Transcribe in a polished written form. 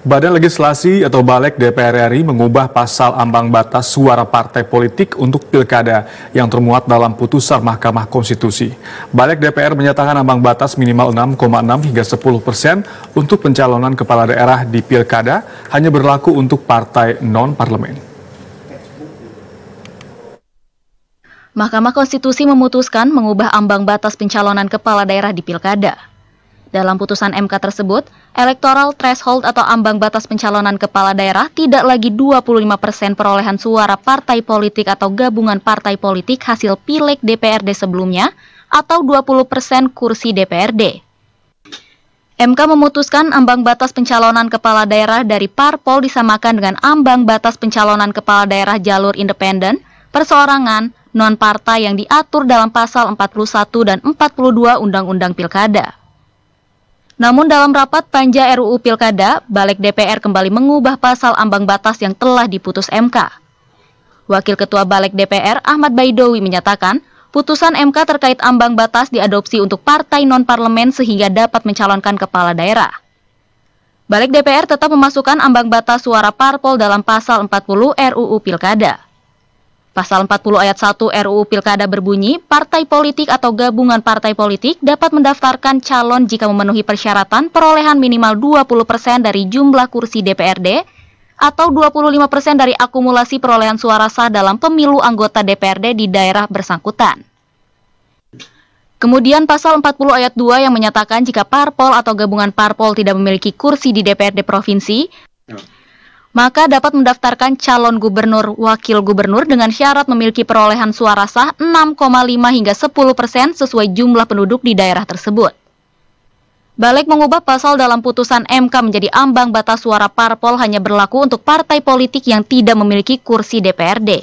Badan Legislasi atau Balik DPR RI mengubah pasal ambang batas suara partai politik untuk pilkada yang termuat dalam putusan Mahkamah Konstitusi. Balik DPR menyatakan ambang batas minimal 6,6 hingga 10% untuk pencalonan kepala daerah di pilkada hanya berlaku untuk partai non-parlemen. Mahkamah Konstitusi memutuskan mengubah ambang batas pencalonan kepala daerah di pilkada. Dalam putusan MK tersebut, electoral threshold atau ambang batas pencalonan kepala daerah tidak lagi 25% perolehan suara partai politik atau gabungan partai politik hasil pileg DPRD sebelumnya atau 20% kursi DPRD. MK memutuskan ambang batas pencalonan kepala daerah dari parpol disamakan dengan ambang batas pencalonan kepala daerah jalur independen, perseorangan, non-partai yang diatur dalam pasal 41 dan 42 Undang-Undang Pilkada. Namun dalam rapat panja RUU Pilkada, Balik DPR kembali mengubah pasal ambang batas yang telah diputus MK. Wakil Ketua Balik DPR Ahmad Baidowi menyatakan, putusan MK terkait ambang batas diadopsi untuk partai non-parlemen sehingga dapat mencalonkan kepala daerah. Balik DPR tetap memasukkan ambang batas suara parpol dalam pasal 40 RUU Pilkada. Pasal 40 ayat 1 RUU Pilkada berbunyi, partai politik atau gabungan partai politik dapat mendaftarkan calon jika memenuhi persyaratan perolehan minimal 20% dari jumlah kursi DPRD atau 25% dari akumulasi perolehan suara sah dalam pemilu anggota DPRD di daerah bersangkutan. Kemudian pasal 40 ayat 2 yang menyatakan jika parpol atau gabungan parpol tidak memiliki kursi di DPRD provinsi, maka dapat mendaftarkan calon gubernur, wakil gubernur dengan syarat memiliki perolehan suara sah 6,5 hingga 10% sesuai jumlah penduduk di daerah tersebut. Balik mengubah pasal dalam putusan MK menjadi ambang batas suara parpol hanya berlaku untuk partai politik yang tidak memiliki kursi DPRD.